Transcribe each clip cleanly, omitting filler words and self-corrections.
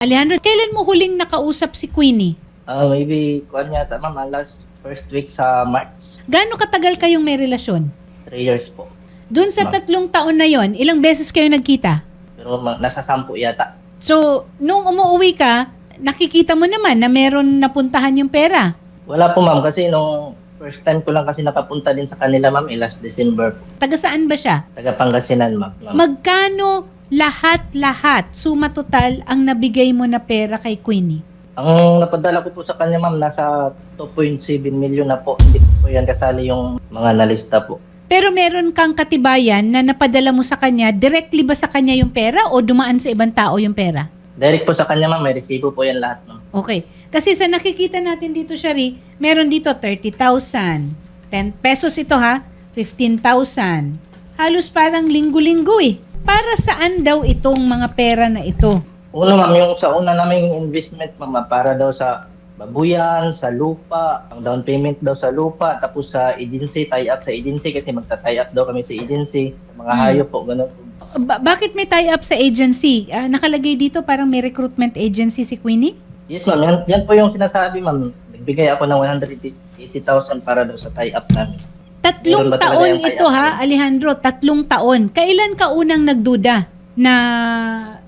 Alejandro, kailan mo huling nakausap si Queenie? Maybe, kuwan yata, ma'am, last first week sa March, Gaano katagal kayong may relasyon? 3 years po. Doon sa 3 taon na yon, ilang beses kayo nagkita? Pero nasa 10 yata. So, nung umuwi ka, nakikita mo naman na meron napuntahan yung pera. Wala po, ma'am, kasi nung first time ko lang kasi nakapunta din sa kanila, ma'am, last December po. Taga saan ba siya? Taga Pangasinan, ma'am. Magkano lahat-lahat, suma total, ang nabigay mo na pera kay Queenie? Ang napadala ko po sa kanya, ma'am, nasa 2.7 million na po. Hindi po yan kasali yung mga nalista po. Pero meron kang katibayan na napadala mo sa kanya, directly ba sa kanya yung pera o dumaan sa ibang tao yung pera? Direct po sa kanya, ma'am, may resibo po yan lahat, ma'am. Okay. Kasi sa nakikita natin dito, Shari, meron dito 30,000. 10 pesos ito ha, 15,000. Halos parang linggo-linggo eh. Para saan daw itong mga pera na ito? Una, ma'am, yung sa una naming investment, ma'am, para daw sa babuyan, sa lupa, ang down payment daw sa lupa, tapos sa agency, tie-up sa agency kasi magta-tie up daw kami sa agency, sa mga hayop po, gano'n po. Bakit may tie-up sa agency? Nakalagay dito parang may recruitment agency si Queenie? Yes, ma'am, yan po yung sinasabi, ma'am. Nagbigay ako ng 180,000 para daw sa tie-up namin. 3 Meron ba talaga taon yung tie-up ito ha, Alejandro, 3 taon. Kailan ka unang nagduda na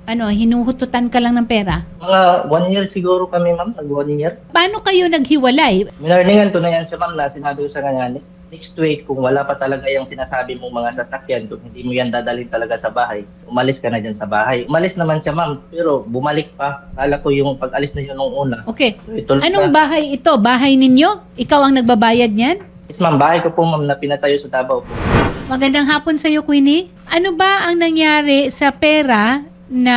hinuhututan ka lang ng pera? Mga 1 year siguro kami, ma'am, nag 1 year. Paano kayo naghiwalay? Minarningan ko na yan siya, ma'am, na sinabi ko sa kanya, next week, kung wala pa talaga yung sinasabi mong mga sasakyan, kung hindi mo yan dadalhin talaga sa bahay, umalis ka na dyan sa bahay. Umalis naman siya, ma'am, pero bumalik pa. Kala ko yung pag-alis na yun nung una. Okay. So, ito Anong bahay ito? Bahay ninyo? Ikaw ang nagbabayad niyan? Yes, ma'am, bahay ko po, ma'am, na pinatayo sa Davao po. Magandang hapon sa iyo, Queenie. Ano ba ang nangyari sa pera na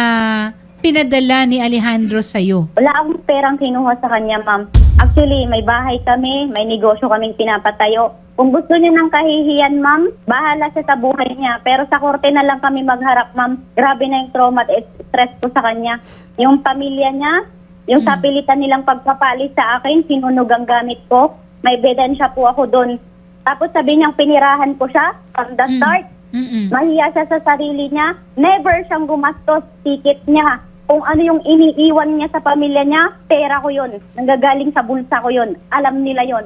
pinadala ni Alejandro sa iyo? Wala akong perang kinuha sa kanya, ma'am. Actually, may bahay kami, may negosyo kaming pinapatayo. Kung gusto niya ng kahihiyan, ma'am, bahala siya sa buhay niya. Pero sa korte na lang kami magharap, ma'am. Grabe na yung trauma at stress ko sa kanya. Yung pamilya niya, yung sapilitan nilang pagpapalis sa akin, sinunog ang gamit ko. May ebidensya po ako doon. Tapos sabi niyang pinirahan ko siya from the start. Mahiya siya sa sarili niya. Never siyang gumastos, ticket niya. Kung ano yung iniiwan niya sa pamilya niya, pera ko yun. Nanggagaling sa bulsa ko yun. Alam nila yon.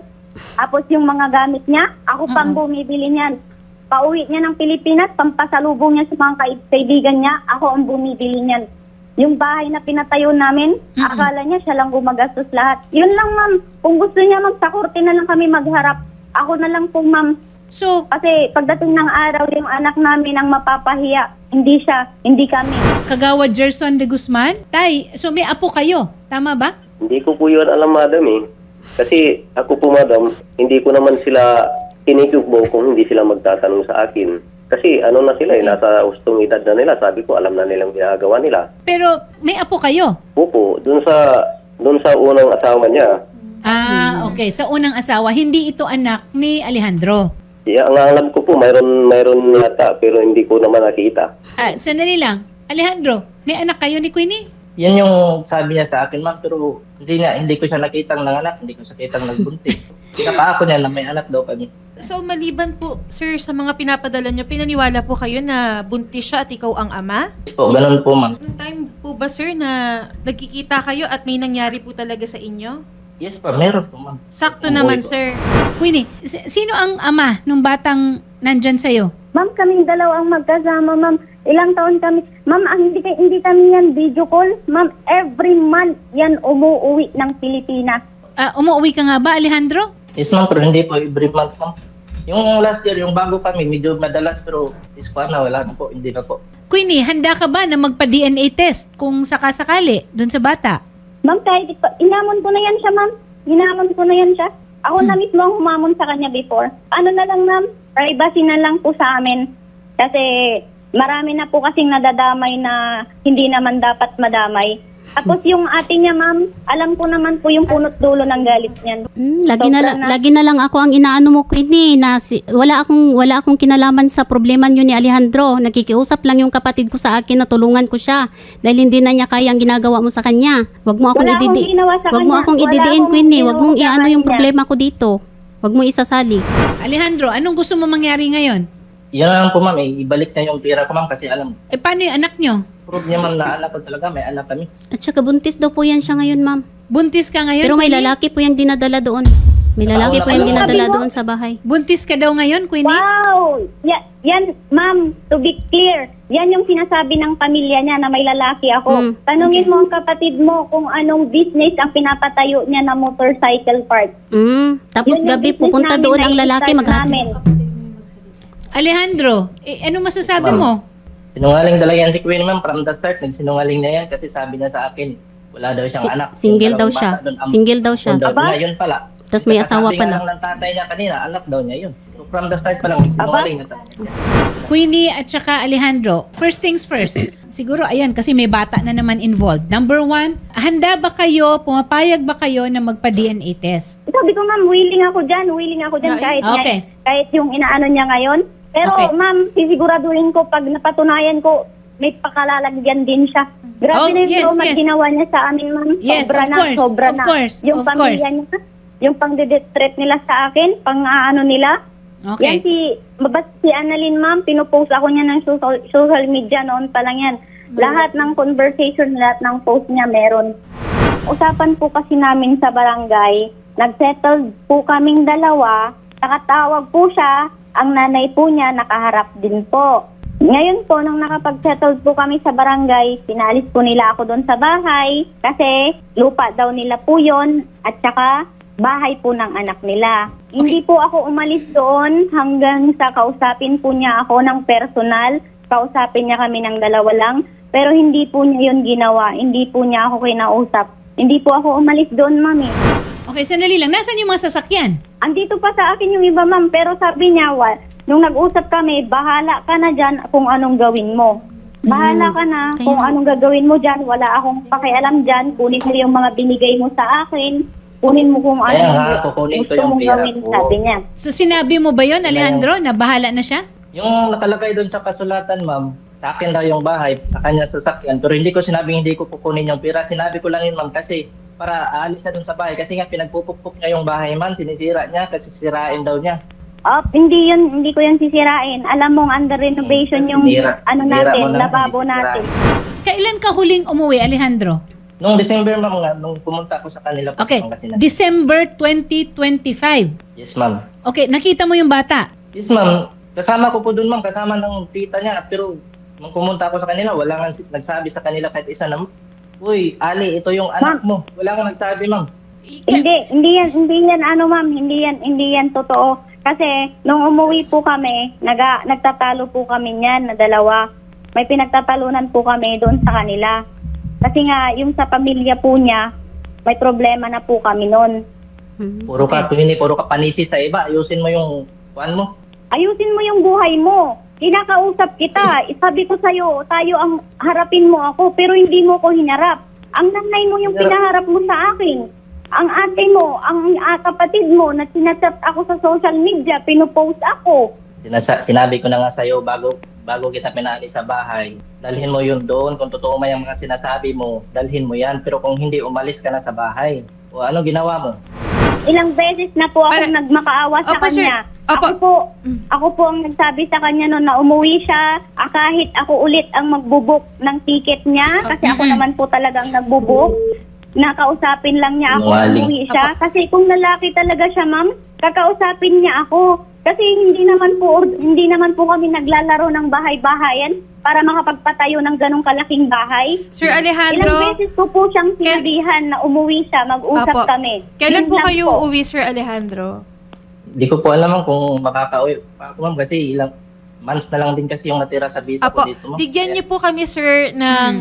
Tapos yung mga gamit niya, ako pang bumibili niyan. Pauwi niya ng Pilipinas, pampasalubong niya sa mga kaibigan niya, ako ang bumibili niyan. Yung bahay na pinatayo namin, akala niya siya lang gumagastos lahat. Yun lang, ma'am. Kung gusto niya, ma'am, sa korte na lang kami magharap. Ako na lang po, ma'am. So, Kasi pagdating ng araw, yung anak namin ang mapapahiya. Hindi siya, hindi kami. Kagawad Gerson de Guzman, Tay, so may apo kayo, tama ba? Hindi ko po yun alam, madam eh. Kasi ako po, madam, hindi ko naman sila tinitugbo kung hindi sila magtatanong sa akin. Kasi ano na sila eh, nasa ustong edad na nila. Sabi ko, alam na nilang ginagawa nila. Pero may apo kayo? Opo, dun sa unang asawa niya. Okay. Sa unang asawa, hindi ito anak ni Alejandro. Ang alam ko po, mayroon yata, pero hindi ko naman nakita. Sandali lang. Alejandro, may anak kayo ni Queenie? Yan yung sabi niya sa akin, ma'am, pero hindi ko siya nakitang nanganak, hindi ko siya nakitang nagbuntis. Kita ako niya na may anak daw kami. So, maliban po, sir, sa mga pinapadala nyo, pinaniwala po kayo na buntis siya at ikaw ang ama? Po, ganun po, ma'am. Noong time po ba, sir, na nagkikita kayo at may nangyari po talaga sa inyo? Yes pa, meron po, ma'am. Sakto Umuwi naman, po. sir. Queenie, sino ang ama nung batang nandyan sa'yo? Ma'am, kaming dalawa ang magkasama, ma'am. Ilang taon kami. Ma'am, hindi kami yan video call. Ma'am, every month yan umuwi ng Pilipinas. Umuwi ka nga ba, Alejandro? Yes, ma'am, pero hindi po every month, ma'am. Yung last year, yung bago kami, medyo madalas, pero this pa na, wala na po, hindi na po. Queenie, handa ka ba na magpa-DNA test kung sakasakali dun sa bata? Ma'am, kahit inamon ko na yan siya, ma'am. Inamon ko na yan siya. Ako na mismo ang humamon sa kanya before. Ano na lang, ma'am, privacy na lang po sa amin. Kasi marami na po kasing nadadamay na hindi naman dapat madamay. Tapos yung ate niya, ma'am, alam ko naman po yung punot dulo ng galit niyan. Lagi na lang ako ang inaano mo, Queenie, na wala akong kinalaman sa problema niyo ni Alejandro. Nakikiusap lang yung kapatid ko sa akin na tulungan ko siya dahil hindi na niya kaya ang ginagawa mo sa kanya. Wag mo akong Wala akong ginawa sa Wag mo kanya. akong Wala ididiin, akong Queenie. Wag ginawa mong sa iano yung kanya. problema ko dito. Wag mo isasali. Alejandro, anong gusto mo mangyari ngayon? Yan lang po, ma'am. Ibalik niya yung pera ko, ma'am, kasi alam, Paano yung anak nyo? prove niya, ma'am, na anak ko talaga. May anak kami. At saka buntis daw po yan siya ngayon, ma'am. Buntis ka ngayon? Pero may Queenie? lalaki po yung dinadala doon. May lalaki po yung dinadala doon sa bahay. Buntis ka daw ngayon, Queenie? Wow! Yan, ma'am, to be clear, yan yung sinasabi ng pamilya niya na may lalaki ako. Tanungin mo ang kapatid mo kung anong business ang pinapatayo niya na motorcycle park. Tapos Yun yung gabi business pupunta namin doon na ang lalaki i-start maghahatid. namin. Alejandro, ano masasabi Ma'am. mo? Sinungaling talaga yan si Queen, ma'am. From the start, nagsinungaling na yan kasi sabi niya sa akin, wala daw siyang anak. Single Yung daw dalawang siya. bata doon, Single daw siya. daw Aba? niya, yun pala. Tas may asawa Sabi nga pala. lang ng tatay niya kanina, anak daw niya yun. So from the start pa lang, sinungaling na talaga. Queenie at saka Alejandro, first things first. Siguro, ayan, kasi may bata na naman involved. Number one, handa ba kayo, pumapayag ba kayo na magpa-DNA test? Sabi ko, ma'am, willing ako dyan kahit, Okay. kahit yung inaano niya ngayon. Pero, Okay. ma'am, sisiguraduhin ko pag napatunayan ko, may pakalalagyan din siya. Grabe Oh, na yung yes, trauma yes. ginawa niya sa amin, ma'am. Yes, sobra of na, course, sobra of na. course, Yung of pamilya niya, yung pang-threat nila sa akin, pang-ano nila. Yan Okay. si Annalyn, ma'am, pinupost ako niya ng social media noon pa lang yan. Lahat ng conversation, lahat ng post niya meron. Usapan po kasi namin sa barangay, nagsettle po kaming dalawa, nakatawag po siya, ang nanay po niya nakaharap din po. Ngayon po, nung nakapag-settle po kami sa barangay, pinalis po nila ako doon sa bahay kasi lupa daw nila po yon at saka bahay po ng anak nila. Hindi po ako umalis doon hanggang sa kausapin po niya ako ng personal. Kausapin niya kami ng dalawa lang. Pero hindi po niya yun ginawa. Hindi po niya ako kinausap. Hindi po ako umalis doon, mami. Okay, sandali lang. Nasaan yung mga sasakyan? Andito pa sa akin yung iba, ma'am. Pero sabi niya, nung nag-usap kami, bahala ka na dyan kung anong gawin mo. Bahala ka na Kaya- kung anong gagawin mo dyan. Wala akong pakialam dyan. Kunin mo yung mga binigay mo sa akin. Kunin mo kung Kaya ano nga, kukunin ko gusto yung mong pera gawin, ko. sabi niya. So sinabi mo ba yon, Alejandro, na bahala na siya? Yung nakalagay doon sa kasulatan, ma'am, sa akin daw yung bahay, sa kanya sasakyan. Pero hindi ko sinabing hindi ko kukunin yung pera. Sinabi ko lang yun, ma'am, kasi para aalis na doon sa bahay. Kasi nga pinagpupukpuk niya yung bahay, ma'am. Sinisira niya kasi sirain daw niya. Hindi ko yan sisirain. Alam mong under renovation yung Sinira mo natin, naman, lababo hindi natin. Kailan ka huling umuwi, Alejandro? Nung December, ma'am, nga, nung pumunta ako sa kanila. po, Okay, Pangasinan. December 2025. Yes, ma'am. Okay, nakita mo yung bata? Yes, ma'am. Kasama ko po doon, ma'am. Kasama ng tita niya. Pero nung pumunta ako sa kanila, wala nga nagsabi sa kanila kahit isa na, "Uy, Ali, ito yung anak mo." Wala nga nagsabi, ma'am. Hindi yan ano, ma'am, hindi yan totoo. Kasi nung umuwi po kami, nagtatalo po kami niyan na dalawa. May pinagtatalunan po kami doon sa kanila. Kasi nga yung sa pamilya po niya, may problema na po kami noon. Puro ka, puro ka panisi sa iba. Ayusin mo yung kuan mo. Ayusin mo yung buhay mo. Kinakausap kita. Sabi ko sa'yo, tayo ang harapin mo ako, pero hindi mo ko hinarap. Ang nanay mo yung pinaharap mo sa akin. Ang ate mo, ang kapatid mo na sinachat ako sa social media, pinupost ako. Sinabi ko na nga sa'yo bago kita pinaalis sa bahay, dalhin mo yun doon. Kung totoo man yung mga sinasabi mo, dalhin mo yan. Pero kung hindi, umalis ka na sa bahay. O ano ginawa mo? Ilang beses na po ako Para- nagmakaawa sa Opo, sir. kanya. Opo. Ako po ang nagsabi sa kanya noon na umuwi siya. Kahit ako ulit ang magbubuk ng ticket niya, kasi ako naman po talagang nagbubuk. Nakausapin lang niya ako, Sinungaling. umuwi siya. Kasi kung lalaki talaga siya, ma'am, kakausapin niya ako. Kasi hindi naman po kami naglalaro ng bahay-bahayan para makapagpatayo ng ganong kalaking bahay. Sir Ilang Alejandro, beses ko po siyang sinabihan na umuwi siya, mag-usap Apo. kami. Kailan Yun po lang kayo po. uuwi, Sir Alejandro? Hindi ko po alam kung makaka-uwi pa ako, ma'am, kasi ilang months na lang din kasi yung natira sa visa Apo, ko dito, ma'am. bigyan niyo po kami, sir, ng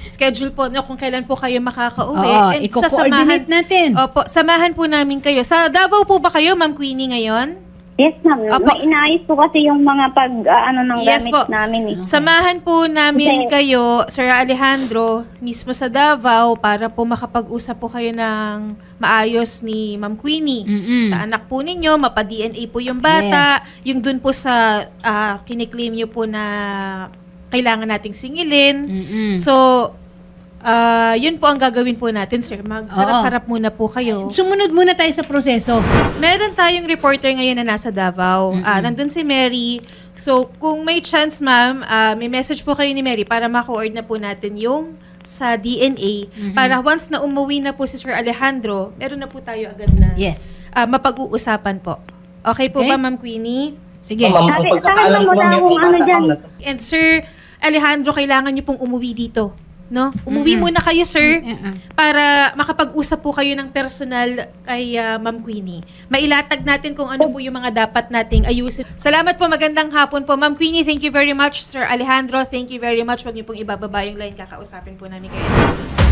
schedule po no, kung kailan po kayo makakauwi. Oo, And i-coordinate natin. Opo, samahan po namin kayo. Sa Davao po ba kayo, Ma'am Queenie, ngayon? Yes, ma'am. Apo. May inaayos po kasi yung mga ng Yes gamit po. namin. Eh. Samahan po namin Okay. kayo, Sir Alejandro, mismo sa Davao para po makapag-usap po kayo ng maayos ni Ma'am Queenie. Sa anak po ninyo, mapa-DNA po yung bata. Yung dun po sa kiniklaim nyo po na kailangan nating singilin. So, Yun po ang gagawin po natin, sir. Magharap-harap muna po kayo. Sumunod muna tayo sa proseso. Meron tayong reporter ngayon na nasa Davao. Nandun si Mary. So, kung may chance, ma'am, may message po kayo ni Mary para ma-coordinate na po natin yung sa DNA. Para once na umuwi na po si Sir Alejandro, meron na po tayo agad na Yes. mapag-uusapan po. Okay po Okay. ba, Ma'am Queenie? Sige. Ma'am, ang Sabi- pagkakaalam sabi ko, mo ma'am, na yung kung ano bata, dyan. ma'am, nasa- And Sir Alejandro, kailangan niyo pong umuwi dito. No? Umuwi muna kayo, sir, para makapag-usap po kayo ng personal kay Ma'am Queenie. Mailatag natin kung ano po yung mga dapat nating ayusin. Salamat po, magandang hapon po. Ma'am Queenie, thank you very much. Sir Alejandro, thank you very much. Huwag niyo pong ibababa yung line, kakausapin po namin kayo.